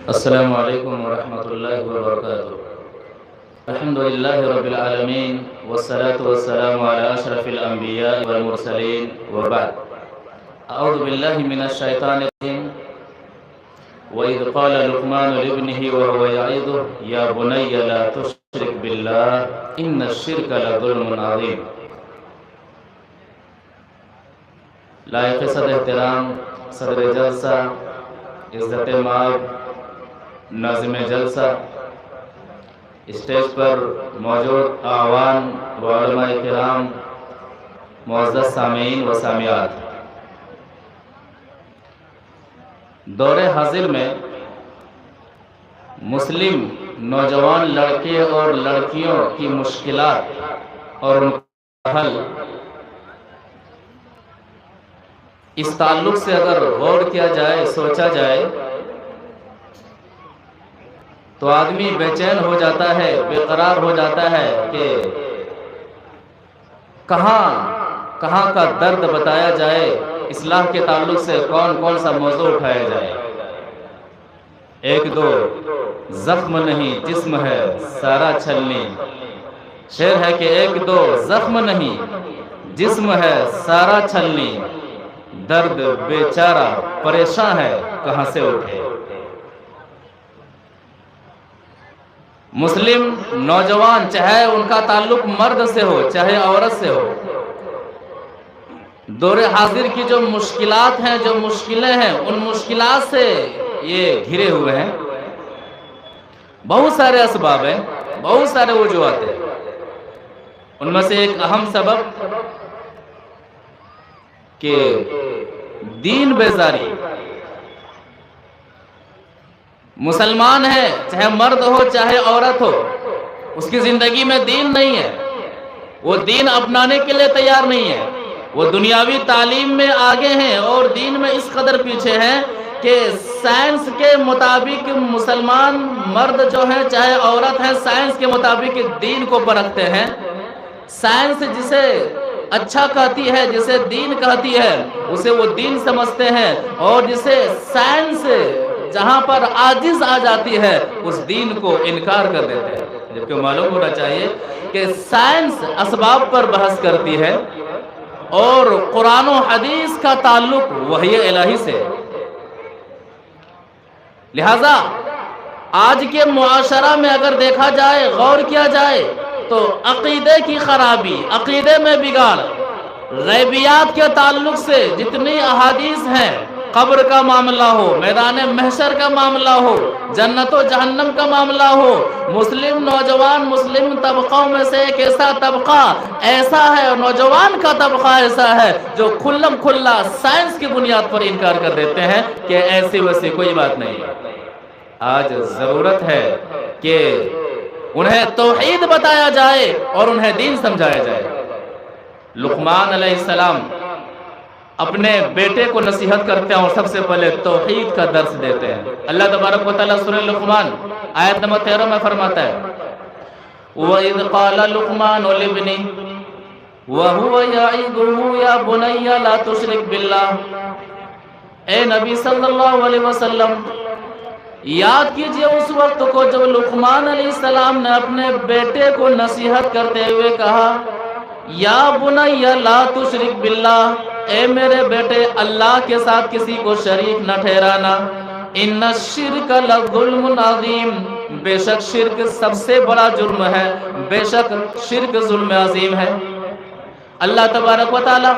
السلام علیکم ورحمۃ اللہ وبرکاتہ۔ الحمد للہ رب العالمین والصلاة والسلام علی اشرف الانبیاء والمرسلین وبعد۔ اعوذ باللہ من الشیطان الرجیم۔ وَإِذْ قَالَ لُقْمَانُ لِابْنِهِ وَهُوَ يَعِظُهُ يَا بُنَيَّ لَا تُشْرِكْ بِاللَّهِ إِنَّ الشِّرْكَ لَظُلْمٌ عَظِيمٌ۔ لائق صدر احترام صدر جلسہ، عزت مآب ناظم جلسہ، اسٹیج پر موجود اعوان و علماء کرام، معزز سامعین و سامعات، دور حاضر میں مسلم نوجوان لڑکے اور لڑکیوں کی مشکلات اور ان کا حل، اس تعلق سے اگر غور کیا جائے، سوچا جائے تو آدمی بے چین ہو جاتا ہے، بے قرار ہو جاتا ہے کہ کہاں کا درد بتایا جائے، اصلاح کے تعلق سے کون سا موضوع اٹھایا جائے۔ ایک دو زخم نہیں جسم ہے سارا چھلنی، شعر ہے کہ ایک دو زخم نہیں جسم ہے سارا چھلنی، درد بیچارہ پریشان ہے کہاں سے اٹھے۔ مسلم نوجوان چاہے ان کا تعلق مرد سے ہو چاہے عورت سے ہو، دور حاضر کی جو مشکلات ہیں، جو مشکلیں ہیں، ان مشکلات سے یہ گھرے ہوئے ہیں۔ بہت سارے اسباب ہیں، بہت سارے وجوہات ہیں، ان میں سے ایک اہم سبب کہ دین بیزاری۔ مسلمان ہے چاہے مرد ہو چاہے عورت ہو، اس کی زندگی میں دین نہیں ہے، وہ دین اپنانے کے لیے تیار نہیں ہے، وہ دنیاوی تعلیم میں آگے ہیں اور دین میں اس قدر پیچھے ہیں کہ سائنس کے مطابق مسلمان مرد جو ہیں چاہے عورت ہیں، سائنس کے مطابق دین کو پرکھتے ہیں۔ سائنس جسے اچھا کہتی ہے، جسے دین کہتی ہے، اسے وہ دین سمجھتے ہیں، اور جسے سائنس جہاں پر عاجز آ جاتی ہے اس دین کو انکار کر دیتے ہیں۔ جبکہ معلوم ہونا چاہیے کہ سائنس اسباب پر بحث کرتی ہے اور قرآن و حدیث کا تعلق وحی الہی سے۔ لہذا آج کے معاشرہ میں اگر دیکھا جائے، غور کیا جائے تو عقیدے کی خرابی، عقیدے میں بگاڑ، غیبیات کے تعلق سے جتنی احادیث ہیں، قبر کا معاملہ ہو، میدان محشر کا معاملہ ہو، جنت و جہنم کا معاملہ ہو، مسلم نوجوان مسلم طبقوں میں سے ایک ایسا طبقہ ایسا ہے، نوجوان کا طبقہ ایسا ہے جو کھلم کھلا سائنس کی بنیاد پر انکار کر دیتے ہیں کہ ایسی ویسی کوئی بات نہیں۔ آج ضرورت ہے کہ انہیں توحید بتایا جائے اور انہیں دین سمجھایا جائے۔ لقمان علیہ السلام اپنے بیٹے کو نصیحت کرتے ہیں اور سب سے پہلے توحید کا درس دیتے ہیں۔ اللہ تبارک و تعالیٰ سورہ لقمان آیت نمبر 13 میں فرماتا ہے وَإِذْ قَالَ لُقْمَانُ لِابْنِهِ وَهُوَ يَعِظُهُ يَا بُنَيَّ لَا تُشْرِكْ بِاللَّهِ۔ اے نبی صلی اللہ علیہ وسلم، یاد کیجئے اس وقت کو جب لقمان علیہ السلام نے اپنے بیٹے کو نصیحت کرتے ہوئے کہا یا بنی لا تشرک باللہ، اے میرے بیٹے اللہ کے ساتھ کسی کو شریک نہ ٹھہرانا، ان الشرک لظلم عظیم، بے شک شرک سب سے بڑا جرم ہے، بے شک شرک ظلم عظیم ہے۔ اللہ تبارک و تعالی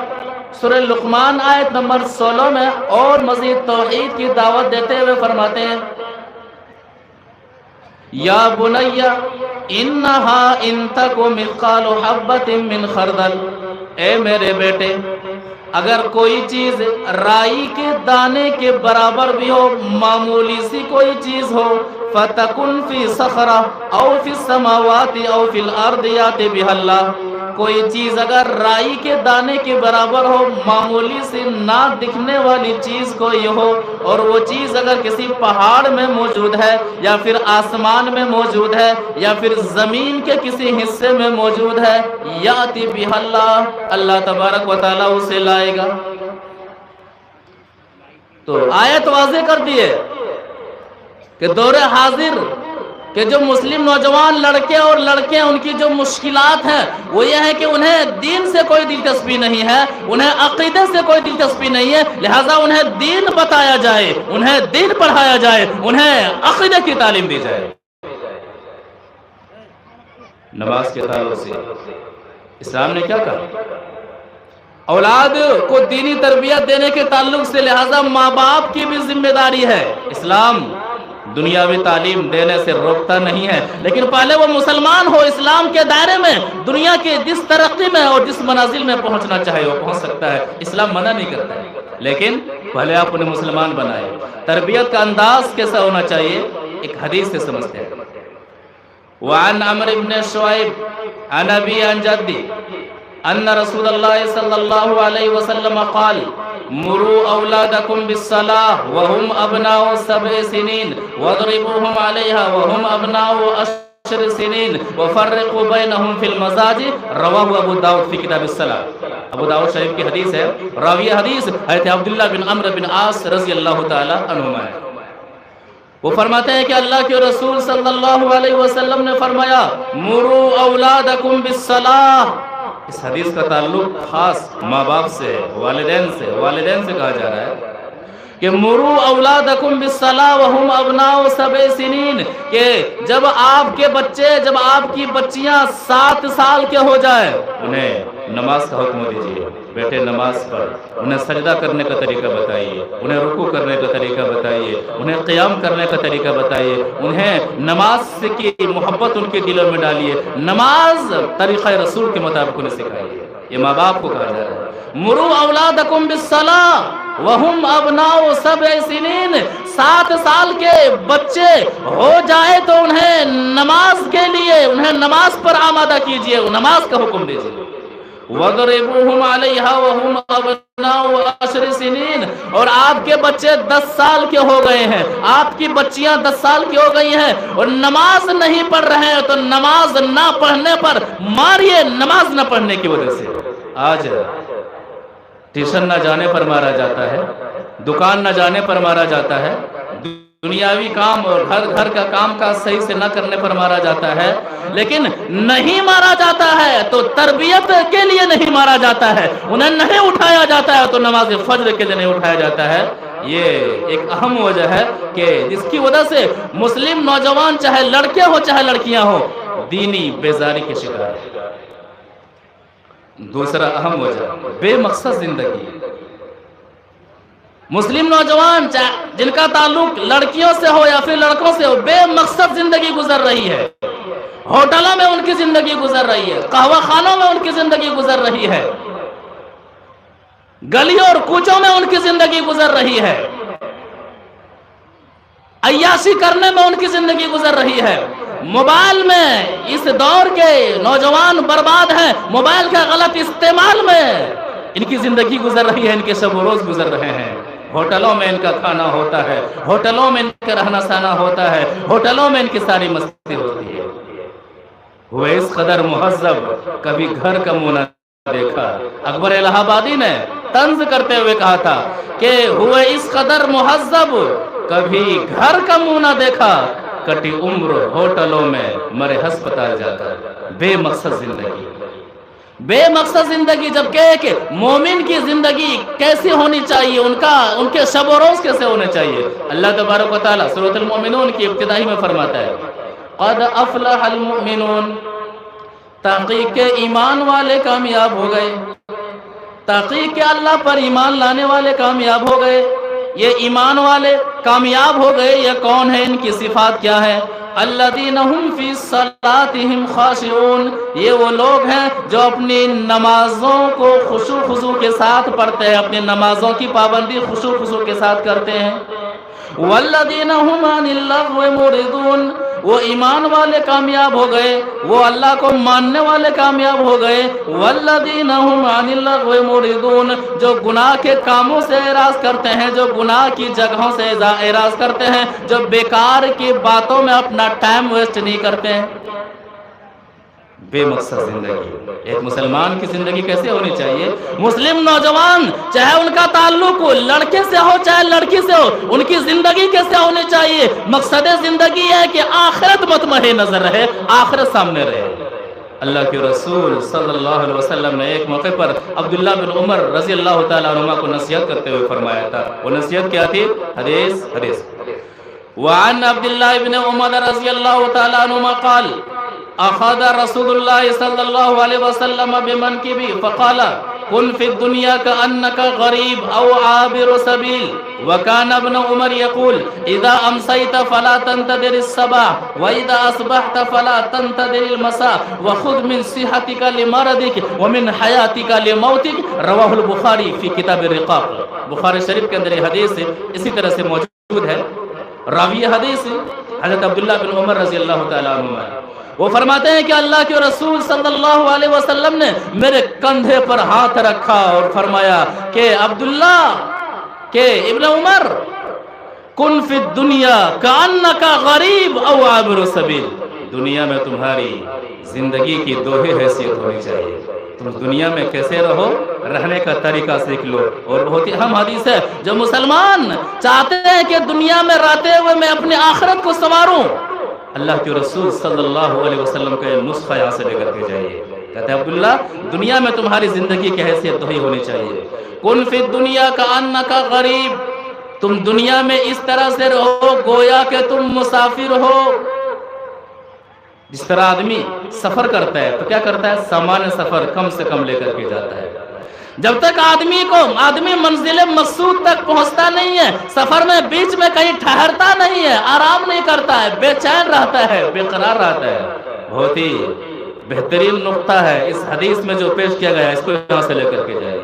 سورہ لقمان آیت نمبر 16 میں اور مزید توحید کی دعوت دیتے ہوئے فرماتے ہیں یا بنی انہا ان تک مثقال حبۃ من خردل، اے میرے بیٹے اگر کوئی چیز رائی کے دانے کے برابر بھی ہو، معمولی سی کوئی چیز ہو، فتکن فی صخرہ او فی السماوات او فی الارض یات بها اللہ، کوئی چیز اگر رائی کے دانے کے برابر ہو، معمولی سی نہ دکھنے والی چیز کوئی ہو، اور وہ چیز اگر کسی پہاڑ میں موجود ہے یا پھر آسمان میں موجود ہے یا پھر زمین کے کسی حصے میں موجود ہے، یاتی بها اللہ، اللہ تبارک و تعالیٰ اسے لائے گا۔ تو آیت واضح کر دیے کہ دور حاضر کہ جو مسلم نوجوان لڑکے اور لڑکیاں ان کی جو مشکلات ہیں وہ یہ ہے کہ انہیں دین سے کوئی دلچسپی نہیں ہے، انہیں عقیدے سے کوئی دلچسپی نہیں ہے، لہٰذا انہیں دین بتایا جائے، انہیں دین پڑھایا جائے، انہیں عقیدے کی تعلیم دی جائے۔ نماز کے تعلق سے اسلام نے کیا کہا؟ اولاد کو دینی تربیت دینے کے تعلق سے لہٰذا ماں باپ کی بھی ذمہ داری ہے۔ اسلام دنیاوی تعلیم دینے سے روکتا نہیں ہے، لیکن پہلے وہ مسلمان ہو، اسلام کے دائرے میں دنیا کے جس ترقی میں اور جس منازل میں پہنچنا چاہے وہ پہنچ سکتا ہے، اسلام منع نہیں کرتا ہے، لیکن پہلے آپ انہیں مسلمان بنائے۔ تربیت کا انداز کیسا ہونا چاہیے؟ ایک حدیث سے سمجھتے ہیں۔ وعن عمرو بن شعیب عن ابی عن جدی ان رسول اللہ صلی اللہ علیہ وسلم قال مروا اولادکم بالصلاة وهم ابناء 7 سنین واضربوهم علیها وهم ابناء 10 سنین وفرقوا بینهم فی المضاجع، رواہ ابو داؤد فی کتاب الصلاة۔ ابو داؤد شریف کی حدیث ہے، راوی حدیث حضرت عبداللہ بن عمرو بن عاص رضی اللہ تعالی عنہما ہے۔ وہ فرماتے ہیں کہ اللہ کے رسول صلی اللہ علیہ وسلم نے فرمایا مروا اولادکم بالصلاة۔ اس حدیث کا تعلق خاص ماں باپ سے، والدین سے کہا جا رہا ہے کہ مروا اولادکم بالصلاة وهم ابناء 7 سنین، کہ جب آپ کے بچے، جب آپ کی بچیاں 7 سال کے ہو جائے انہیں نماز کا حکم دیجیے، بیٹے نماز پڑھ، انہیں سجدہ کرنے کا طریقہ بتائیے، انہیں رکوع کرنے کا طریقہ بتائیے، انہیں قیام کرنے کا طریقہ بتائیے، انہیں نماز کی محبت ان کے دلوں میں ڈالیے، نماز طریقہ رسول کے مطابق انہیں سکھائیے۔ یہ ماں باپ کو کہا جا رہا ہے مروا اولادکم بالصلاة وهم ابناء 7 سنین، 7 سال کے بچے ہو جائے تو انہیں نماز کے لیے، انہیں نماز پر آمادہ کیجئے، نماز کا حکم دیجئے۔ وَضْرِبُوهُمْ عَلَيْهَا وَهُمْ أَبْنَاءُ 10 سنین، اور آپ کے بچے 10 سال کے ہو گئے ہیں، آپ کی بچیاں 10 سال کی ہو گئی ہیں اور نماز نہیں پڑھ رہے ہیں تو نماز نہ پڑھنے پر ماریے، نماز نہ پڑھنے کی وجہ سے۔ آج ٹیوشن نہ جانے پر مارا جاتا ہے، دکان نہ جانے پر مارا جاتا ہے، دنیاوی کام اور گھر کا کام کا صحیح سے نہ کرنے پر مارا جاتا ہے، لیکن نہیں مارا جاتا ہے تو تربیت کے لیے نہیں مارا جاتا ہے، انہیں نہیں اٹھایا جاتا ہے تو نماز فجر کے لیے نہیں اٹھایا جاتا ہے۔ یہ ایک اہم وجہ ہے کہ جس کی وجہ سے مسلم نوجوان چاہے لڑکے ہو چاہے لڑکیاں ہو دینی بیزاری کے شکار ہے۔ دوسرا اہم وجہ بے مقصد زندگی۔ مسلم نوجوان جن کا تعلق لڑکیوں سے ہو یا پھر لڑکوں سے ہو بے مقصد زندگی گزر رہی ہے، ہوٹلوں میں ان کی زندگی گزر رہی ہے، قہوہ خانوں میں ان کی زندگی گزر رہی ہے، گلیوں اور کوچوں میں ان کی زندگی گزر رہی ہے، عیاشی کرنے میں ان کی زندگی گزر رہی ہے، موبائل میں اس دور کے نوجوان برباد ہیں، موبائل کا غلط استعمال میں ان کی زندگی گزر رہی ہے، ان کے شب و روز گزر رہے ہیں۔ ہوٹلوں میں ان کا کھانا ہوتا ہے، ہوٹلوں میں ان کا رہنا سہنا ہوتا ہے، ہوٹلوں میں ان کی ساری مستی ہوتی ہے۔ ہوئے اس قدر مہذب کبھی گھر کا منہ نہ دیکھا، اکبر الہ آبادی نے طنز کرتے ہوئے کہا تھا کہ ہوئے اس قدر مہذب کبھی گھر کا منہ نہ دیکھا، کٹی عمر ہوٹلوں میں مرے ہسپتال جا کر۔ بے مقصد زندگی، بے مقصد زندگی، جبکہ ایک مومن کی زندگی کیسی ہونی چاہیے، ان کے شب و روز کیسے ہونے چاہیے۔ اللہ تبارک و تعالیٰ سورۃ المؤمنون کی ابتدائی میں فرماتا ہے قد افلح المؤمنون، تحقیق کے ایمان والے کامیاب ہو گئے، تحقیق کے اللہ پر ایمان لانے والے کامیاب ہو گئے۔ یہ ایمان والے کامیاب ہو گئے، یہ کون ہے، ان کی صفات کیا ہے؟ الذین هم فی صلاتهم خاشعون، یہ وہ لوگ ہیں جو اپنی نمازوں کو خشوع خضوع کے ساتھ پڑھتے ہیں، اپنی نمازوں کی پابندی خشوع خضوع کے ساتھ کرتے ہیں۔ والذین هم عن اللغو معرضون، وہ ایمان والے کامیاب ہو گئے، وہ اللہ کو ماننے والے کامیاب ہو گئے۔ والذین هم عن اللغو معرضون، جو گناہ کے کاموں سے اعراض کرتے ہیں، جو گناہ کی جگہوں سے اعراض کرتے ہیں، جو بیکار کی باتوں میں اپنا ٹائم ویسٹ نہیں کرتے ہیں۔ بے مقصد زندگی. ایک مسلمان کی زندگی کیسے ہونی چاہیے؟ مسلم نوجوان چاہے ان کا تعلق لڑکے سے ہو چاہے لڑکی سے ہو، ان کی زندگی کیسے ہونی چاہیے؟ مقصد زندگی ہے کہ آخرت مطمئن نظر رہے، آخرت سامنے رہے. اللہ کے رسول صلی اللہ علیہ وسلم نے ایک موقع پر عبداللہ بن عمر رضی اللہ تعالیٰ عنہ کو نصیحت کرتے ہوئے فرمایا تھا. وہ نصیحت کیا تھی؟ حدیث وعن عبداللہ بن عمر رضی اللہ تعالیٰ عنہ قال اخذ رسول اللہ صلی اللہ علیہ وسلم بمنکبی فقال کن فی الدنیا کأنک غریب او عابر سبیل وکان ابن عمر یقول اذا امسیت فلا تنتظر الصباح واذا اصبحت فلا تنتظر المساء وخذ من صحتک لمرضک ومن حیاتک لموتک. رواہ البخاری فی کتاب الرقاق. بخاری شریف کے اندر یہ حدیث اسی طرح سے موجود ہے. راوی حدیث حضرت عبداللہ بن عمر رضی اللہ تعالیٰ عنہ، وہ فرماتے ہیں کہ اللہ کے رسول صلی اللہ علیہ وسلم نے میرے کندھے پر ہاتھ رکھا اور فرمایا کہ عبداللہ، کہ ابن عمر، کن فی الدنیا کأنک غریب او عابر سبیل. دنیا میں تمہاری زندگی کی دو ہی حیثیت ہونی چاہیے. تم دنیا میں کیسے رہو، رہنے کا طریقہ سیکھ لو. اور بہت ہی اہم حدیث ہے، جو مسلمان چاہتے ہیں کہ دنیا میں رہتے ہوئے میں اپنی آخرت کو سنواروں، اللہ کے رسول صلی اللہ علیہ وسلم کا یہ نسخہ یہاں سے لے کر کے جائیے. کہتے ہیں عبداللہ، دنیا میں تمہاری زندگی کی حیثیت دو ہی ہونی چاہیے. کن فی الدنیا کأنک غریب، تم دنیا میں اس طرح سے رہو گویا کہ تم مسافر ہو. جس طرح آدمی سفر کرتا ہے تو کیا کرتا ہے؟ سامان سفر کم سے کم لے کر کے جاتا ہے. جب تک آدمی منزل مقصود تک پہنچتا نہیں ہے، سفر میں بیچ میں کہیں ٹھہرتا نہیں ہے، آرام نہیں کرتا ہے، بے چین رہتا ہے، بے قرار رہتا ہے. بہت ہی بہترین نقطہ ہے اس حدیث میں جو پیش کیا گیا ہے، اس کو یہاں سے لے کر کے جائے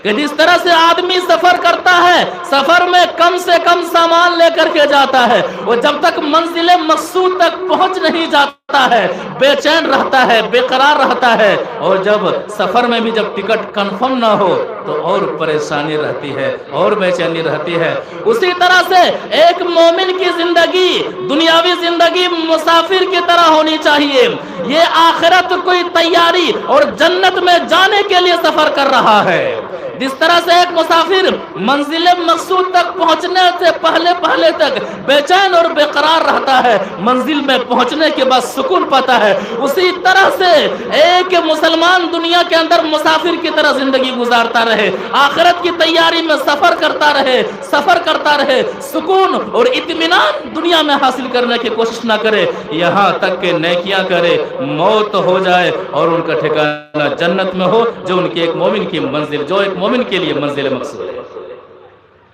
کہ جس طرح سے آدمی سفر کرتا ہے، سفر میں کم سے کم سامان لے کر کے جاتا ہے، وہ جب تک منزل مقصود تک پہنچ نہیں جاتا ہے بے چین رہتا ہے، بے قرار رہتا ہے. اور جب سفر میں بھی جب ٹکٹ کنفرم نہ ہو تو اور پریشانی رہتی ہے، اور بے چینی رہتی ہے. اسی طرح سے ایک مومن کی زندگی، دنیاوی زندگی مسافر کی طرح ہونی چاہیے. یہ آخرت کوئی تیاری اور جنت میں جانے کے لیے سفر کر رہا ہے. جس طرح سے ایک مسافر منزل مقصود تک پہنچنے سے پہلے تک بے چین اور بے قرار رہتا ہے، منزل میں پہنچنے کے بعد سکون پاتا ہے، اسی طرح سے ایک مسلمان دنیا کے اندر مسافر کی طرح زندگی گزارتا رہے، آخرت کی تیاری میں سفر کرتا رہے، سکون اور اطمینان دنیا میں حاصل کرنے کی کوشش نہ کرے، یہاں تک کہ نیکیاں کرے، موت ہو جائے اور ان کا ٹھکانہ جنت میں ہو، جو ان کے ایک مومن کی منزل، جو ایک مومن کے لیے منزل مقصود ہے.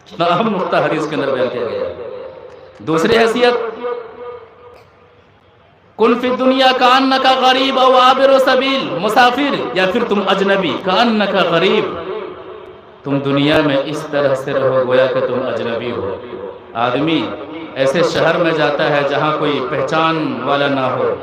اتنا اہم نقطہ حدیث کے اندر بیان کیا گیا ہے. دوسری حیثیت، کن فی الدنیا کأنک غریب او عابر سبیل، مسافر یا پھر تم اجنبی. کأنک غریب، تم دنیا میں اس طرح سے رہو گویا کہ تم اجنبی ہو. آدمی ایسے شہر میں جاتا ہے جہاں کوئی پہچان والا نہ ہو،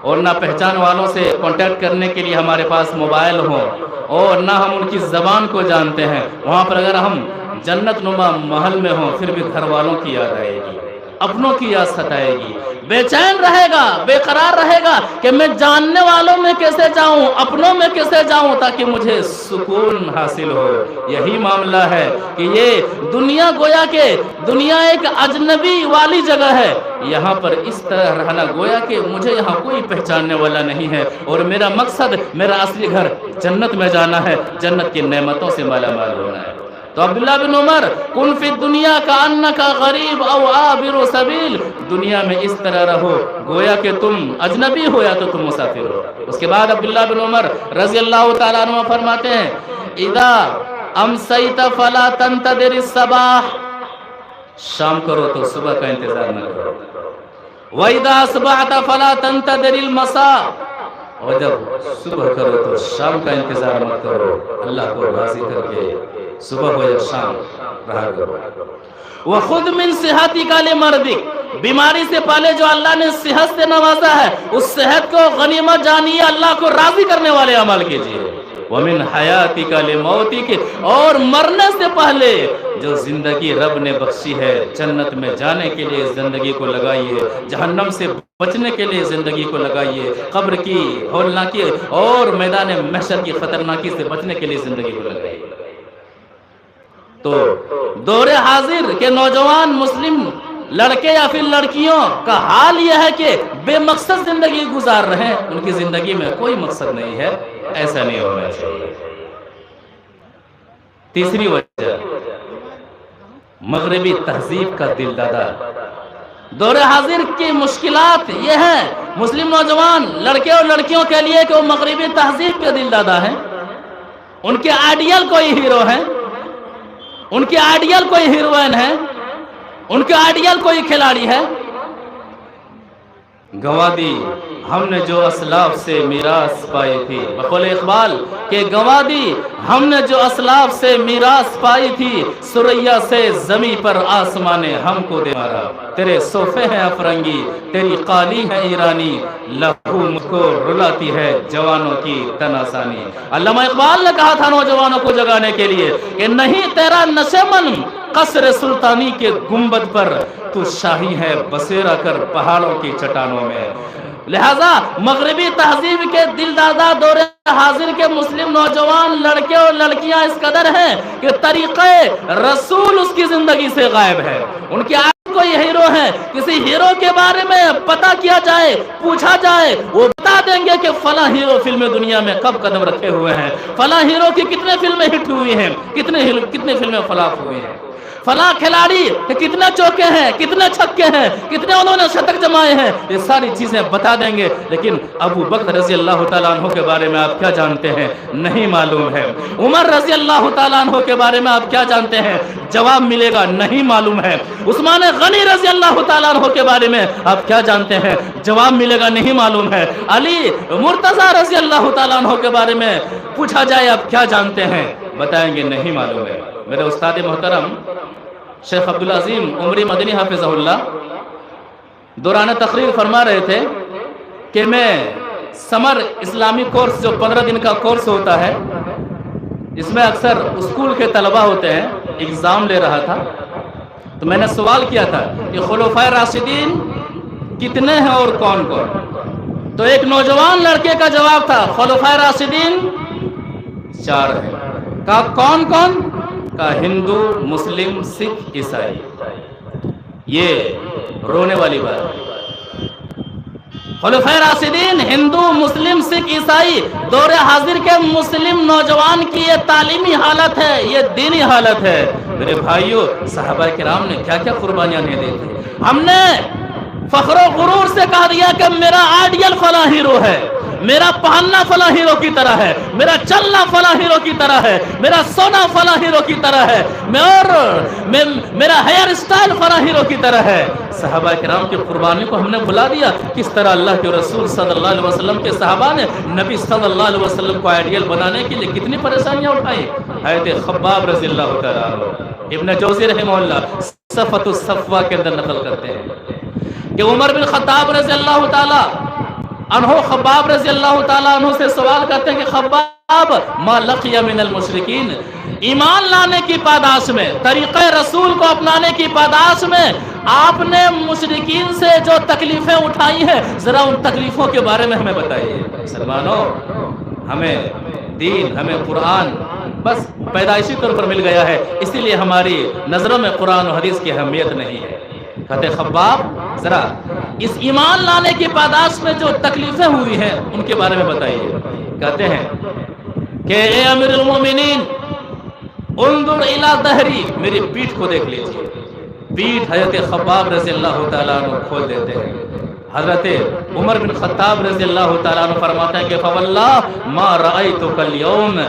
اور نہ پہچان والوں سے کانٹیکٹ کرنے کے لیے ہمارے پاس موبائل ہوں، اور نہ ہم ان کی زبان کو جانتے ہیں. وہاں پر اگر ہم جنت نما محل میں ہوں پھر بھی گھر والوں کی یاد آئے گی، اپنوں کی یاد ستائے گی، بے چین رہے گا، بے قرار رہے گا کہ میں جاننے والوں میں کیسے جاؤں، اپنوں میں کیسے جاؤں تاکہ مجھے سکون حاصل ہو. یہی معاملہ ہے کہ یہ دنیا گویا کہ دنیا ایک اجنبی والی جگہ ہے. یہاں پر اس طرح رہنا گویا کہ مجھے یہاں کوئی پہچاننے والا نہیں ہے، اور میرا مقصد، میرا اصلی گھر جنت میں جانا ہے، جنت کی نعمتوں سے مالا مال ہونا ہے. تو عبداللہ بن عمر، کن فی الدنیا کأنک غریب او عابر سبیل، دنیا میں اس طرح رہو گویا کہ تم اجنبی ہو یا تو تم مسافر ہو. اس کے بعد عبداللہ بن عمر رضی اللہ تعالیٰ عنہ فرماتے ہیں، اذا امسیت فلا تنتظر الصباح، شام کرو تو صبح کا انتظار نہ کرو. وَإِذَا أَصْبَحْتَ فَلَا تَنْتَظِرِ الْمَسَاءَ، اور جب صبح کرو تو شام کا انتظار مت کرو، اللہ کو راضی کر کے صبح ہو یا شام رہا کرو. وَخُذْ مِنْ صِحَتِكَ لِمَرْضِكَ، بیماری سے پہلے جو اللہ نے صحت سے نوازا ہے اس صحت کو غنیمت جانیے، اللہ کو راضی کرنے والے عمل کیجیے. وَمِنْ حَيَاتِكَ لِمَوْتِكَ، اور مرنے سے پہلے جو زندگی رب نے بخشی ہے جنت میں جانے کے لیے زندگی کو لگائیے، جہنم سے بچنے کے لیے زندگی کو لگائیے، قبر کی ہولناکی اور میدان محشر کی خطرناکی سے بچنے کے لیے زندگی کو لگائیے۔ تو دور حاضر کے نوجوان مسلم لڑکے یا پھر لڑکیوں کا حال یہ ہے کہ بے مقصد زندگی گزار رہے ہیں، ان کی زندگی میں کوئی مقصد نہیں ہے، ایسا نہیں ہونا چاہیے۔ تیسری وجہ مغربی تہذیب کا دل دادا۔ دور حاضر کی مشکلات یہ ہیں مسلم نوجوان لڑکے اور لڑکیوں کے لیے کہ وہ مغربی تہذیب کے دل دادا ہیں، ان کے آئیڈیل کوئی ہیرو ہیں، ان کے آئیڈیل کوئی ہیروئن ہے، ان کے آئیڈیل کوئی کھلاڑی ہے۔ گنوا دی ہم نے جو اسلاف سے میراث پائی تھی، بقول اقبال کہ گنوا دی ہم نے جو اسلاف سے میراث پائی تھی، سریا سے زمیں پر آسمان نے ہم کو دے مارا، تیرے صوفے ہیں افرنگی تیری قالی ہے ایرانی، لہو مجھ کو رلاتی ہے جوانوں کی تناسانی۔ علامہ اقبال نے کہا تھا نوجوانوں کو جگانے کے لیے کہ نہیں تیرا نشے من قصر سلطانی کے گنبد پر، تو شاہی ہے بسیرا کر پہاڑوں کی چٹانوں میں۔ لہذا مغربی تہذیب کے دل دادا دور حاضر کے مسلم نوجوان لڑکے اور لڑکیاں اس قدر ہیں کہ طریقے رسول اس کی زندگی سے غائب ہے۔ ان کے آگے کوئی ہیرو ہے، کسی ہیرو کے بارے میں پتہ کیا جائے، پوچھا جائے، وہ بتا دیں گے کہ فلاں ہیرو فلم دنیا میں کب قدم رکھے ہوئے ہیں، فلاں ہیرو کی کتنے فلمیں ہٹ ہوئی ہیں، کتنے فلمیں فلاپ ہوئی ہیں، فلاں کھلاڑی کتنے چوکے ہیں، کتنے چھکے ہیں، کتنے انہوں نے شتک جمائے ہیں، یہ ساری چیزیں بتا دیں گے۔ لیکن ابو بکر رضی اللہ تعالیٰ عنہ کے بارے میں آپ کیا جانتے ہیں؟ نہیں معلوم ہے۔ عمر رضی اللہ تعالیٰ عنہ کے بارے میں آپ کیا جانتے ہیں؟ جواب ملے گا نہیں معلوم ہے۔ عثمان غنی رضی اللہ تعالیٰ عنہ کے بارے میں آپ کیا جانتے ہیں؟ جواب ملے گا نہیں معلوم ہے۔ علی مرتضیٰ رضی اللہ تعالیٰ عنہ کے بارے میں پوچھا جائے آپ کیا جانتے ہیں؟ بتائیں گے نہیں معلوم ہے۔ میرے استاد محترم شیخ عبدالعظیم عمری مدنی حافظہ اللہ دوران تقریر فرما رہے تھے کہ میں سمر اسلامی کورس جو 15 دن کا کورس ہوتا ہے، اس میں اکثر اسکول کے طلبہ ہوتے ہیں، ایگزام لے رہا تھا، تو میں نے سوال کیا تھا کہ خلفائے راشدین کتنے ہیں اور کون کون؟ تو ایک نوجوان لڑکے کا جواب تھا خلفائے راشدین 4 ہیں۔ کہا کون کون؟ کہا ہندو، مسلم، سکھ، عیسائی۔ یہ رونے والی بات ہے۔ خلفائے راشدین ہندو، مسلم، سکھ، عیسائی، دور حاضر کے مسلم نوجوان کی یہ تعلیمی حالت ہے، یہ دینی حالت ہے۔ میرے بھائیوں، صحابہ کرام نے کیا کیا قربانیاں نہیں دی تھی۔ ہم نے فخر و غرور سے کہہ دیا کہ میرا آئیڈیل فلاں ہیرو ہے، میرا پہننا فلاں ہیرو کی طرح ہے، میرا چلنا فلاں ہیرو کی طرح ہے، میرا سونا فلاں ہیرو کی طرح ہے، میرا ہیئر سٹائل فلاں ہیرو کی طرح ہے۔ صحابہ کرام کی قربانی کو ہم نے بھلا دیا۔ کس طرح اللہ کے رسول صلی اللہ علیہ وسلم کے صحابہ نے نبی صلی اللہ علیہ وسلم کو آئیڈیل بنانے کے لیے کتنی پریشانیاں اٹھائیں۔ حضرت خباب رضی اللہ تعالیٰ عنہ، ابن جوزی رحمہ اللہ صفۃ الصفوہ کے اندر نقل کرتے ہیں کہ عمر بن خطاب رضی اللہ تعالیٰ عنہ خباب رضی اللہ تعالیٰ عنہ سے سوال کرتے ہیں کہ خباب ما لقی من المشرکین، ایمان لانے کی پاداش میں، طریقہ رسول کو اپنانے کی پاداش میں آپ نے مشرکین سے جو تکلیفیں اٹھائی ہیں، ذرا ان تکلیفوں کے بارے میں ہمیں بتائیے۔ مسلمانوں، ہمیں دین، ہمیں قرآن بس پیدائشی طور پر مل گیا ہے، اسی لیے ہماری نظروں میں قرآن و حدیث کی اہمیت نہیں ہے۔ کہتے خباب ذرا اس ایمان لانے کی پاداش میں جو تکلیفیں ہوئی ہیں ان کے بارے میں بتائیے۔ کہتے ہیں کہ اے امیر المومنین انظر الی ظہری، میری پیٹھ کو دیکھ لیجیے۔ پیٹھ حضرت خباب رضی اللہ تعالیٰ عنہ کھول دیتے ہیں۔ حضرت عمر بن خطاب رضی اللہ تعالیٰ عنہ فرماتے ہیں کہ فواللہ ما رأیتک اليوم،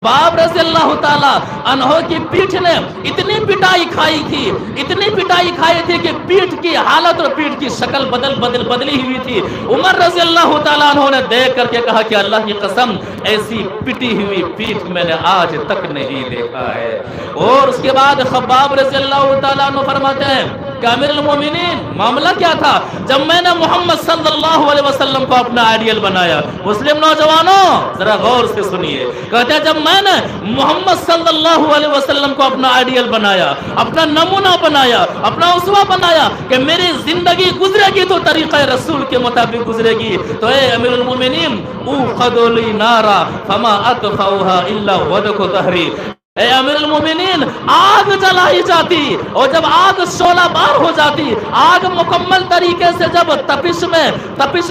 خباب رضی اللہ تعالیٰ عنہ کی پیٹھ نے اتنی پٹائی کھائی تھی، اتنی پٹائی کھائی تھی کہ پیٹھ کی حالت اور پیٹھ کی شکل بدلی ہوئی تھی۔ عمر رضی اللہ تعالیٰ عنہ نے دیکھ کر کے کہا کہ اللہ کی قسم ایسی پٹی ہوئی پیٹھ میں نے آج تک نہیں دیکھا ہے۔ اور اس کے بعد خباب رضی اللہ تعالیٰ عنہ فرماتے ہیں کہ امیر المومنین معاملہ کیا تھا جب میں نے محمد صلی اللہ علیہ وسلم کو اپنا آئیڈیل بنایا؟ مسلم نوجوانوں ذرا غور سے سنیے، کہتے ہیں جب میں نے محمد صلی اللہ علیہ وسلم کو اپنا آئیڈیل بنایا، اپنا نمونہ بنایا، اپنا اسوہ بنایا کہ میری زندگی گزرے گی تو طریقہ رسول کے مطابق گزرے گی، تو اے امیر المومنین اوقدوا لی نارا فما اطفئوها الا ودک ظہری، اے امیر المومنین آگ جلائی جاتی اور جب آگ شعلہ بار ہو جاتی، آگ مکمل طریقے سے جب تپش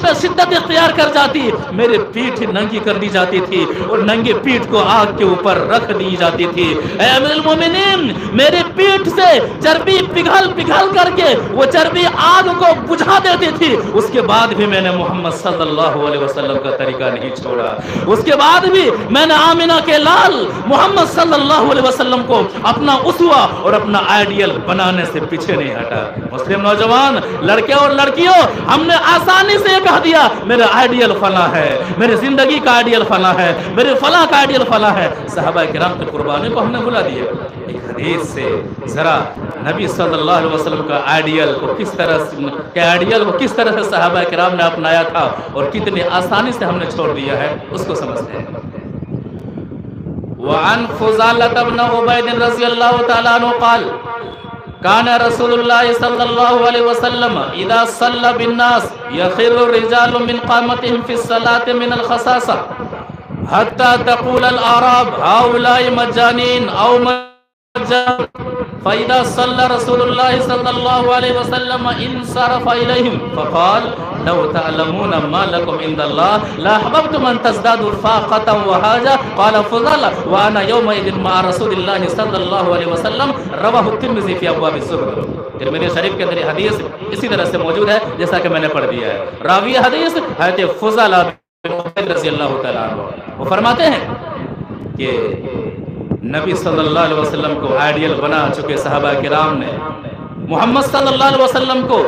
میں شدت اختیار کر جاتی، میرے پیٹھ ننگی کر دی جاتی تھی اور ننگے پیٹھ کو آگ کے اوپر رکھ دی جاتی تھی۔ اے امیر المومنین میری پیٹھ سے چربی پگھل کر کے وہ چربی آگ کو بجھا دیتی تھی، اس کے بعد بھی میں نے محمد صلی اللہ علیہ وسلم کا طریقہ نہیں چھوڑا، اس کے بعد بھی میں نے آمنہ کے لال محمد صلی اللہ علیہ وسلم کو اپنا اسوہ اور اپنا آئیڈیل بنانے سے پیچھے نہیں ہٹا۔ مسلم نوجوان لڑکے اور لڑکیوں، ہم نے آسانی سے یہ کہہ دیا میرا آئیڈیل فلاں ہے، میری زندگی کا آئیڈیل فلاں ہے، میرے فلاں کا آئیڈیل فلاں ہے، صحابہ کرام کی قربانی کو ہم نے بھلا دیا۔ ایک حدیث سے ذرا نبی صلی اللہ علیہ وسلم کا آئیڈیل کو کس طرح سے صحابہ کرام نے اپنایا تھا اور کتنی آسانی سے ہم نے چھوڑ دیا ہے، اس کو سمجھتے ہیں۔ وعن فضالة بن عبيد رضي الله تعالى عنه قال كان رسول الله صلى الله عليه وسلم إذا صلى بالناس يخر الرجال من قامتهم في الصلاة من الخصاصة حتى تقول الأعراب هؤلاء مجانين أو مجان، فإذا صلى رسول الله صلى الله عليه وسلم انصرف إليهم فقال لو تعلمون ما لكم عند الله لأحببتم أن تزدادوا فاقة وحاجة، قال فضل وأنا يومئذ مع رسول الله صلى الله عليه وسلم، رواه الترمذي في أبواب الزهد۔ ترمذی شریف کے اندر حدیث اسی طرح سے موجود ہے جیسا کہ میں نے پڑھ دیا ہے۔ راوی حدیث حضرت فضالہ بن عبید رضی اللہ تعالیٰ عنہ، وہ فرماتے ہیں کہ نبی صلی اللہ علیہ وسلم کو آئیڈیل بنا چکے صحابہ کرام نے محمد صلی اللہ علیہ وسلم کو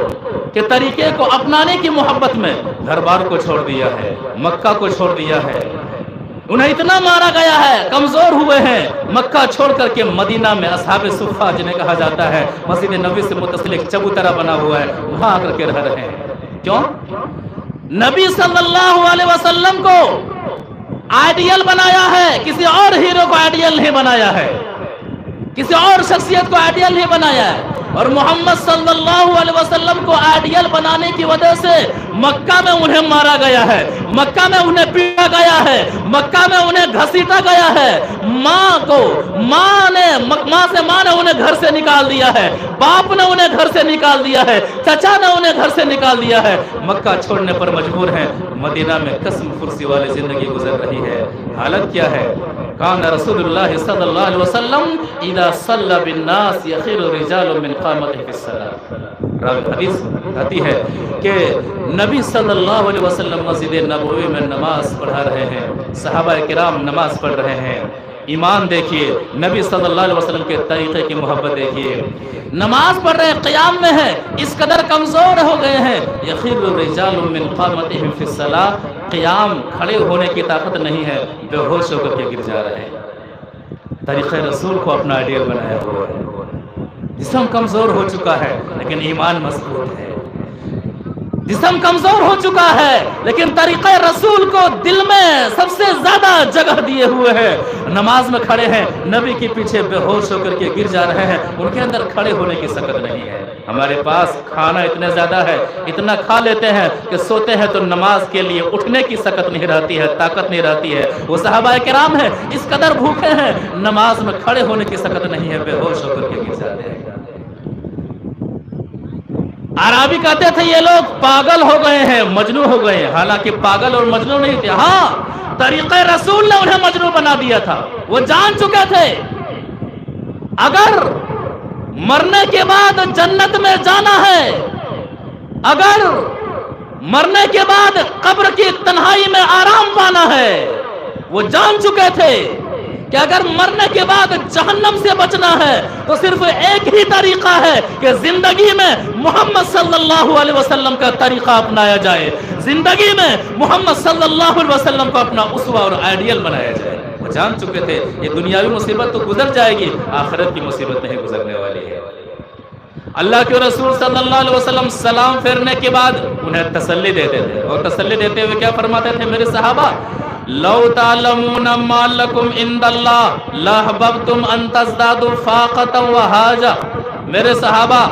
کے طریقے کو اپنانے کی محبت میں گھر بار کو چھوڑ دیا ہے، مکہ کو چھوڑ دیا ہے، انہیں اتنا مارا گیا ہے، کمزور ہوئے ہیں، مکہ چھوڑ کر کے مدینہ میں اصحاب صفہ جنہیں کہا جاتا ہے، مسجد نبی سے متصل ایک چبوترا بنا ہوا ہے، وہاں آ کر کے رہ رہے ہیں۔ کیوں؟ نبی صلی اللہ علیہ وسلم کو آئیڈیل بنایا ہے، کسی اور ہیرو کو آئیڈیل نہیں بنایا ہے، کسی اور شخصیت کو آئیڈیل نہیں بنایا ہے، اور محمد صلی اللہ علیہ وسلم کو آئیڈیل بنانے کی وجہ سے مکہ میں انہیں مارا گیا ہے، مکہ میں انہیں پیٹا گیا ہے، مکہ میں انہیں گھسیٹا گیا ہے، ماں نے انہیں گھر سے نکال دیا ہے، باپ نے انہیں گھر سے نکال دیا ہے، چچا نے انہیں گھر سے نکال دیا ہے، مکہ چھوڑنے پر مجبور ہیں، مدینہ میں قسم فرسی والی زندگی گزر رہی ہے۔ حالت کیا ہے؟ کان رسول اللہ صلی اللہ علیہ وسلم اذا صلی بالناس یخر رجال من قامته فی الصلاۃ۔ حدیث آتی ہے کہ نبی صلی اللہ علیہ وسلم مسجد نبوی میں نماز پڑھا رہے ہیں، صحابہ کرام نماز پڑھ رہے ہیں، ایمان دیکھیے، نبی صلی اللہ علیہ وسلم کے طریقے کی محبت دیکھیے، نماز پڑھ رہے ہیں، قیام میں ہیں، اس قدر کمزور ہو گئے ہیں، یخر الرجال من قامتهم فی الصلاۃ، قیام کھڑے ہونے کی طاقت نہیں ہے، بے ہوش ہو کر کے گر جا رہے ہیں۔ طریقہ رسول کو اپنا آئیڈیل بنایا ہوا ہے، جسم کمزور ہو چکا ہے لیکن ایمان مضبوط ہے، جسم کمزور ہو چکا ہے لیکن طریقہ رسول کو دل میں سب سے زیادہ جگہ دیے ہوئے ہیں، نماز میں کھڑے ہیں، نبی کے پیچھے بے ہوش ہو کر کے گر جا رہے ہیں، ان کے اندر کھڑے ہونے کی سکت نہیں ہے۔ ہمارے پاس کھانا اتنے زیادہ ہے، اتنا کھا لیتے ہیں کہ سوتے ہیں تو نماز کے لیے اٹھنے کی سکت نہیں رہتی ہے، طاقت نہیں رہتی ہے۔ وہ صحابہ کرام ہیں، اس قدر بھوکے ہیں، نماز میں کھڑے ہونے کی سکت نہیں ہے، بے ہوش ہو کر کے گر جاتے ہیں۔ عربی کہتے تھے یہ لوگ پاگل ہو گئے ہیں، مجنون ہو گئے ہیں، حالانکہ پاگل اور مجنون نہیں تھے، ہاں طریقہ رسول نے انہیں مجنون بنا دیا تھا۔ وہ جان چکے تھے اگر مرنے کے بعد جنت میں جانا ہے، اگر مرنے کے بعد قبر کی تنہائی میں آرام پانا ہے، وہ جان چکے تھے کہ اگر مرنے کے بعد جہنم سے بچنا ہے تو صرف ایک ہی طریقہ ہے کہ زندگی میں محمد صلی اللہ علیہ وسلم کا طریقہ اپنایا جائے، زندگی میں محمد صلی اللہ علیہ وسلم کو اپنا اسوہ اور آئیڈیل بنایا جائے۔ وہ جان چکے تھے یہ دنیاوی مصیبت تو گزر جائے گی، آخرت کی مصیبت نہیں گزرنے والی ہے۔ اللہ کے رسول صلی اللہ علیہ وسلم سلام پھیرنے کے بعد انہیں تسلی دیتے تھے، اور تسلی دیتے ہوئے کیا فرماتے تھے میرے صحابہ؟ لو تعلمون ما لکم عند اللہ لحببتم ان تزدادوا فاقۃ وحاجہ. میرے صحابہ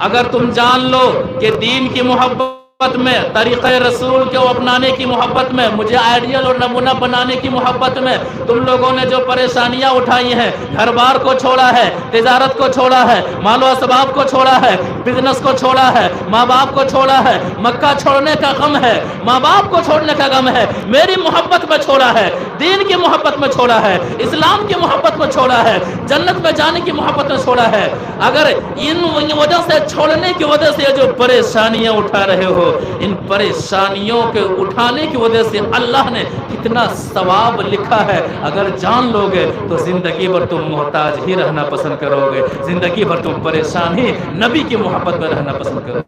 اگر تم جان لو کہ دین کی محبت میں، طریقہ رسول کو اپنانے کی محبت میں، مجھے آئیڈیل اور نمونہ بنانے کی محبت میں تم لوگوں نے جو پریشانیاں اٹھائی ہیں، گھر بار کو چھوڑا ہے، تجارت کو چھوڑا ہے، مال و اسباب کو چھوڑا ہے، بزنس کو چھوڑا ہے، ماں باپ کو چھوڑا ہے، مکہ چھوڑنے کا غم ہے، ماں باپ کو چھوڑنے کا غم ہے، میری محبت میں چھوڑا ہے، دین کی محبت میں چھوڑا ہے، اسلام کی محبت میں چھوڑا ہے، جنت میں جانے کی محبت میں چھوڑا ہے. اگر ان وجہ سے چھوڑنے کی وجہ سے جو پریشانیاں اٹھا رہے ہو، ان پریشانیوں کے اٹھانے کی وجہ سے اللہ نے کتنا ثواب لکھا ہے، اگر جان لو گے تو زندگی بھر تم محتاج ہی رہنا پسند کرو گے، زندگی بھر تم پریشان ہی نبی کی محبت میں رہنا پسند کرو گے.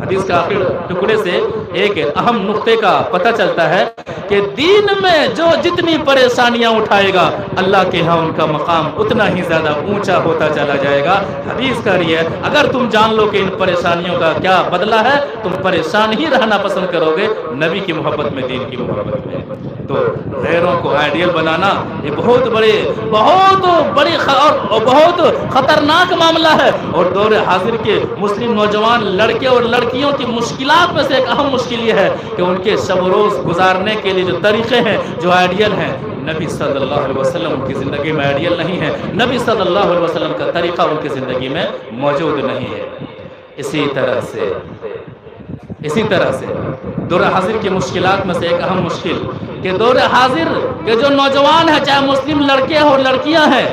حدیث کا آخر ٹکڑے سے ایک اہم نقطے کا پتہ چلتا ہے کہ دین میں جو جتنی پریشانیاں اٹھائے گا، اللہ کے ہاں ان کا مقام اتنا ہی زیادہ اونچا ہوتا چلا جائے گا. حدیث کا یہ ہے اگر تم جان لو کہ ان پریشانیوں کا کیا بدلہ ہے، تم پریشان ہی رہنا پسند کرو گے نبی کی محبت میں، دین کی محبت میں. تو غیروں کو آئیڈیل بنانا یہ بہت بڑی اور بہت خطرناک معاملہ ہے، اور دور حاضر کے مسلم نوجوان لڑکے اور لڑکیوں کی مشکلات میں سے ایک اہم مشکل یہ ہے کہ ان کے شب و روز گزارنے کے لیے جو طریقے ہیں، جو آئیڈیل ہیں، نبی صلی اللہ علیہ وسلم ان کی زندگی میں آئیڈیل نہیں ہے، نبی صلی اللہ علیہ وسلم کا طریقہ ان کی زندگی میں موجود نہیں ہے. اسی طرح سے دور حاضر کی مشکلات میں سے ایک اہم مشکل کہ دور حاضر کے جو نوجوان ہیں، چاہے مسلم لڑکے اور لڑکیاں ہیں،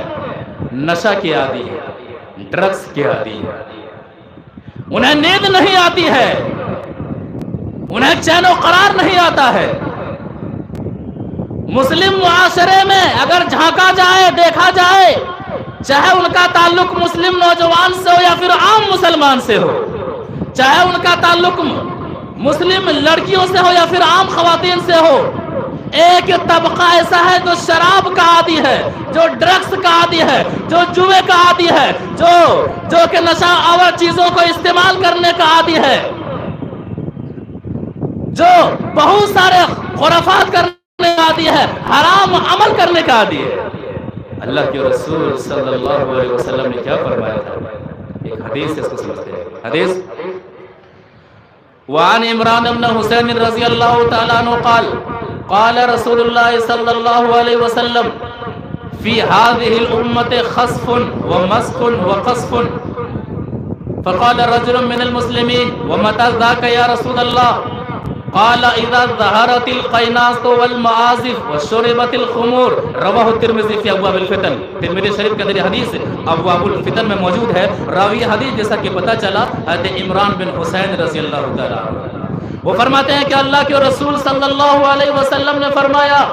نشہ کے عادی ہیں، ڈرگس کے عادی ہیں، انہیں نیند نہیں آتی ہے، انہیں چین و قرار نہیں آتا ہے. مسلم معاشرے میں اگر جھانکا جائے، دیکھا جائے، چاہے ان کا تعلق مسلم نوجوان سے ہو یا پھر عام مسلمان سے ہو، چاہے ان کا تعلق مسلم لڑکیوں سے ہو یا پھر عام خواتین سے ہو، ایک طبقہ ایسا ہے جو شراب کا عادی ہے، جو ڈرگس کا عادی ہے، جو جوے کا عادی ہے، جو کہ نشہ آور چیزوں کو استعمال کرنے کا عادی ہے، جو بہت سارے خرافات کرنے کا عادی ہے، حرام عمل کرنے کا عادی ہے. اللہ کے رسول صلی اللہ علیہ وسلم نے کیا فرمایا تھا؟ ایک حدیث اس کو سمجھتے ہیں. حدیث وعن عمران بن حسین رضی اللہ تعالیٰ عنہ قال قال رسول اللہ صلی اللہ علیہ وسلم فی هذه الامة خسف ومسخ وقصف فقال رجل من المسلمين ومتى ذاك یا رسول اللہ قال اذا ظهرت القیناس والمعازف وشربت الخمور. رواہ الترمذی فی ابواب الفتن. ترمذی شریف کے اندر یہ حدیث ابواب الفتن میں موجود ہے. راوی حدیث جیسا کہ پتہ چلا حضرت عمران بن حسین رضی اللہ تعالیٰ عنہ، وہ فرماتے ہیں کہ اللہ کے رسول صلی اللہ علیہ وسلم نے فرمایا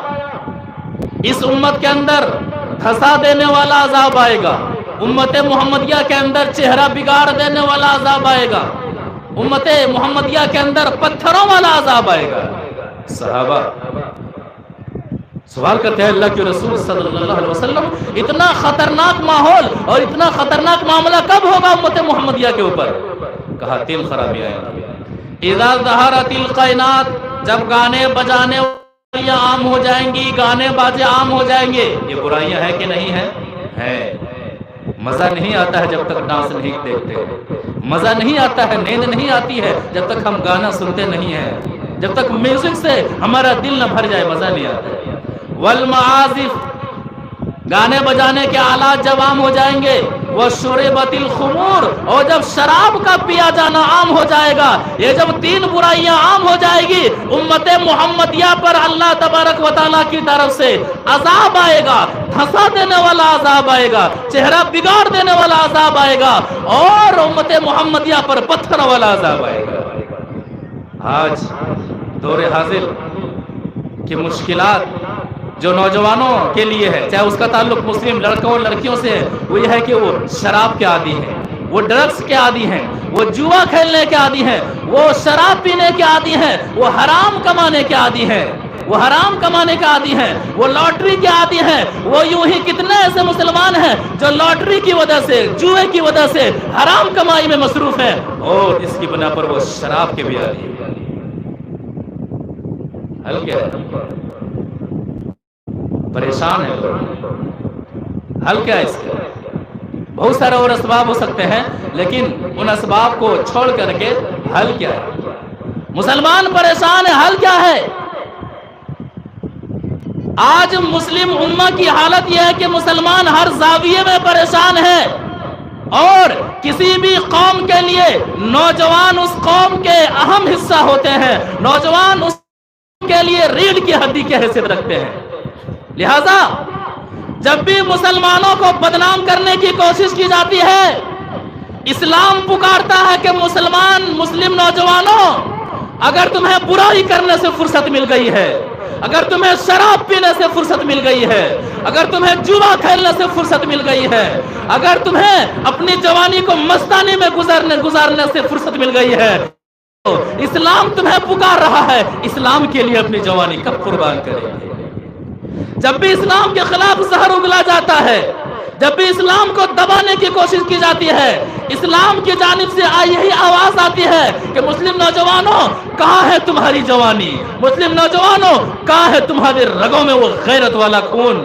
اس امت کے اندر دھسا دینے والا عذاب آئے گا، امت محمدیہ کے اندر چہرہ بگاڑ دینے والا عذاب آئے گا، امت محمدیہ کے اندر پتھروں والا عذاب آئے گا. صحابہ سوال کرتے ہیں اللہ کے رسول صلی اللہ علیہ وسلم اتنا خطرناک ماحول اور اتنا خطرناک معاملہ کب ہوگا امت محمدیہ کے اوپر؟ کہا 3 خرابی آئیں گی. اذا ظہرت القینات، جب گانے بجانے عام ہو جائیں گی، گانے باجے عام ہو جائیں گے. یہ برائیاں ہیں کہ نہیں ہیں؟ ہیں. مزہ نہیں آتا ہے جب تک ڈانس نہیں دیکھتے، مزہ نہیں آتا ہے، نیند نہیں آتی ہے جب تک ہم گانا سنتے نہیں ہیں، جب تک میوزک سے ہمارا دل نہ بھر جائے مزہ نہیں آتا ہے. والمعازف، گانے بجانے کے آلات جب عام ہو جائیں گے، وشربت الخمور، اور جب شراب کا پیا جانا عام ہو جائے گا، یہ جب 3 برائیاں عام ہو جائے گی، امت محمدیہ پر اللہ تبارک و تعالیٰ کی طرف سے عذاب آئے گا، دھسا دینے والا عذاب آئے گا، چہرہ بگاڑ دینے والا عذاب آئے گا، اور امت محمدیہ پر پتھر والا عذاب آئے گا. آج دور حاضر کی مشکلات جو نوجوانوں کے لیے ہے، چاہے اس کا تعلق مسلم لڑکوں اور لڑکیوں سے ہے، وہ یہ ہے کہ وہ شراب کے عادی ہیں، وہ ڈرگس کے عادی ہیں، وہ جوا کھیلنے کے عادی ہیں، وہ شراب پینے کے عادی ہیں، وہ حرام کمانے کے عادی ہیں، وہ حرام کمانے کا عادی ہیں، وہ لاٹری کے عادی ہیں، وہ یوں ہی کتنے ایسے مسلمان ہیں جو لاٹری کی وجہ سے، جوئے کی وجہ سے حرام کمائی میں مصروف ہیں، اور اس کی بنا پر وہ شراب کے بھی عادی ہیں۔ حل کیا ہے؟ پریشان ہے لوگ، حل کیا ہے اس کا؟ بہت سارے اور اسباب ہو سکتے ہیں، لیکن ان اسباب کو چھوڑ کر کے حل کیا ہے؟ مسلمان پریشان ہے، حل کیا ہے؟ آج مسلم امہ کی حالت یہ ہے کہ مسلمان ہر زاویے میں پریشان ہے، اور کسی بھی قوم کے لیے نوجوان اس قوم کے اہم حصہ ہوتے ہیں، نوجوان اس کے لیے ریڑھ کی ہڈی کی حیثیت رکھتے ہیں۔ لہذا جب بھی مسلمانوں کو بدنام کرنے کی کوشش کی جاتی ہے، اسلام پکارتا ہے کہ مسلم نوجوانوں، اگر تمہیں برائی کرنے سے فرصت مل گئی ہے، اگر تمہیں شراب پینے سے فرصت مل گئی ہے، اگر تمہیں جوا کھیلنے سے فرصت مل گئی ہے، اگر تمہیں اپنی جوانی کو مستانی میں گزارنے سے فرصت مل گئی ہے، تو اسلام تمہیں پکار رہا ہے، اسلام کے لیے اپنی جوانی کب قربان کریں گے؟ جب بھی اسلام کے خلاف زہر اگلا جاتا ہے، جب بھی اسلام کو دبانے کی کوشش کی جاتی ہے، اسلام کی جانب سے یہی آواز آتی ہے کہ مسلم نوجوانوں کہاں ہے تمہاری جوانی؟ مسلم نوجوانوں کہاں ہے تمہارے رگوں میں وہ غیرت والا خون؟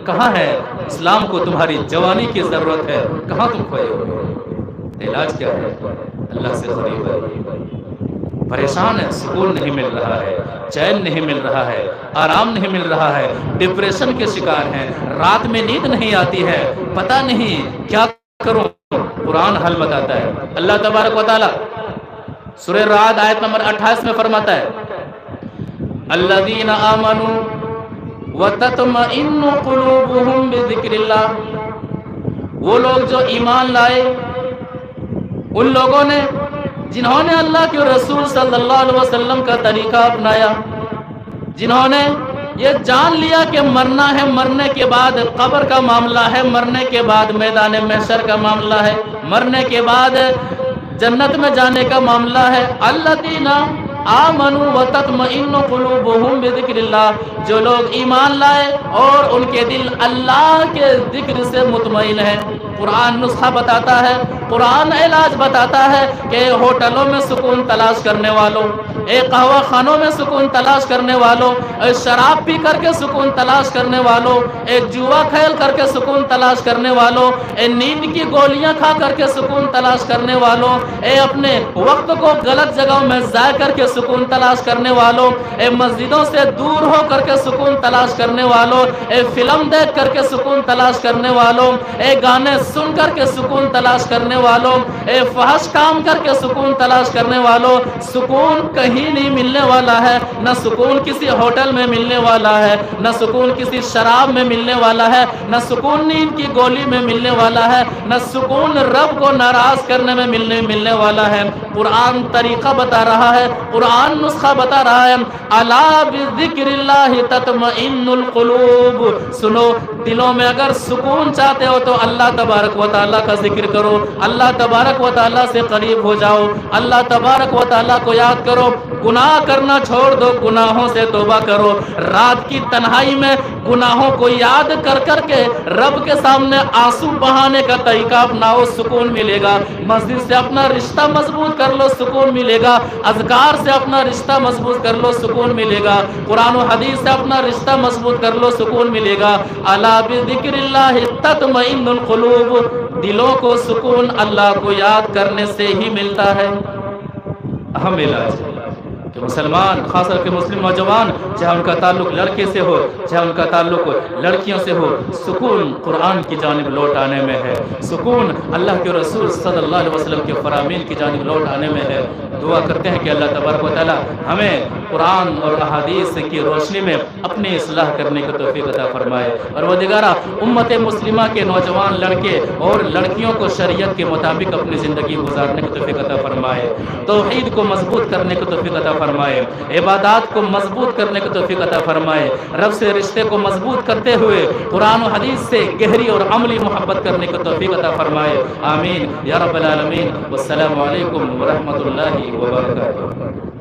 کہاں ہے؟ اسلام کو تمہاری جوانی کی ضرورت ہے، کہاں تم کھوئے ہو؟ علاج کیا ہے؟ اللہ سے قریب ہے، پریشان ہے، سکون نہیں مل رہا ہے، چین نہیں مل رہا ہے، آرام نہیں مل رہا ہے، ڈپریشن کے شکار ہیں، رات میں نیند نہیں آتی ہے، پتہ نہیں کیا کروں۔ قرآن حل بتاتا ہے۔ اللہ تبارک و تعالی سورہ رعد آیت نمبر 28 میں فرماتا ہے، الذین آمنوا وتطمئن قلوبهم بذکر اللہ، وہ لوگ جو ایمان لائے، ان لوگوں نے جنہوں نے اللہ کے رسول صلی اللہ علیہ وسلم کا طریقہ اپنایا، جنہوں نے یہ جان لیا کہ مرنا ہے، مرنے کے بعد قبر کا معاملہ ہے، مرنے کے بعد میدان محشر کا معاملہ ہے، مرنے کے بعد جنت میں جانے کا معاملہ ہے۔ الذین آمنوا وتطمئن قلوبهم بذکر اللہ، جو لوگ ایمان لائے اور ان کے دل اللہ کے ذکر سے مطمئن ہیں۔ قرآن نسخہ بتاتا ہے، قرآن علاج بتاتا ہے کہ ہوٹلوں میں سکون تلاش کرنے والوں، قہوہ خانوں میں سکون تلاش کرنے والوں، شراب پی کر کے سکون تلاش کرنے والوں، جوا کھیل کر کے سکون تلاش کرنے والوں، نیند کی گولیاں کھا کر کے سکون تلاش کرنے والوں، اپنے وقت کو غلط جگہوں میں ضائع کر کے سکون تلاش کرنے والوں، مسجدوں سے دور ہو کر کے سکون تلاش کرنے والوں، فلم دیکھ کر کے سکون تلاش کرنے والوں، گانے سن کر کے سکون تلاش کرنے والوں، فحش کام کر کے سکون تلاش کرنے والوں، سکون کہیں نہیں ملنے والا ہے، نہ سکون کسی ہوٹل میں ملنے والا ہے، نہ سکون کسی شراب میں ملنے والا ہے، نہ سکون نیند کی گولی میں ملنے والا ہے، نہ سکون رب کو ناراض کرنے میں ملنے والا ہے۔ قرآن طریقہ بتا رہا ہے، قرآن نسخہ بتا رہا ہے، الا بذکر اللہ تطمئن القلوب، سنو، دلوں میں اگر سکون چاہتے ہو تو اللہ تبارک و تعالیٰ کا ذکر کرو، اللہ تبارک و تعالیٰ سے قریب ہو جاؤ، اللہ تبارک و تعالیٰ کو یاد کرو، گناہ کرنا چھوڑ دو، گناہوں سے توبہ کرو، رات کی تنہائی میں گناہوں کو یاد کر کر کے رب کے سامنے آنسو بہانے کا طریقہ اپناؤ، سکون ملے گا۔ مسجد سے اپنا رشتہ مضبوط کر لو، سکون ملے گا۔ اذکار سے اپنا رشتہ مضبوط کر لو، سکون ملے گا۔ قرآن و حدیث سے اپنا رشتہ مضبوط کر لو، سکون ملے گا۔ الا بذکر اللہ تطمئن القلوب، دلوں کو سکون اللہ کو یاد کرنے سے ہی ملتا ہے۔ اہم علاج ہے کہ مسلمان، خاص کر کے مسلم نوجوان، چاہے ان کا تعلق لڑکے سے ہو، چاہے ان کا تعلق لڑکیوں سے ہو، سکون قرآن کی جانب لوٹ آنے میں ہے، سکون اللہ کے رسول صلی اللہ علیہ وسلم کے فرامین کی جانب لوٹ آنے میں ہے۔ دعا کرتے ہیں کہ اللہ تبارک و تعالی ہمیں قرآن اور احادیث کی روشنی میں اپنی اصلاح کرنے کی توفیق عطا فرمائے، اور پروردگارا امت مسلمہ کے نوجوان لڑکے اور لڑکیوں کو شریعت کے مطابق اپنی زندگی گزارنے کی توفیق عطا فرمائے، توحید کو مضبوط کرنے کی توفیق عطا فرمائے، عبادات کو مضبوط کرنے کی توفیق عطا فرمائے، رب سے رشتے کو مضبوط کرتے ہوئے قرآن و حدیث سے گہری اور عملی محبت کرنے کی توفیق عطا فرمائے۔ آمین یا رب العالمین۔ والسلام علیکم ورحمۃ اللہ وبرکاتہ۔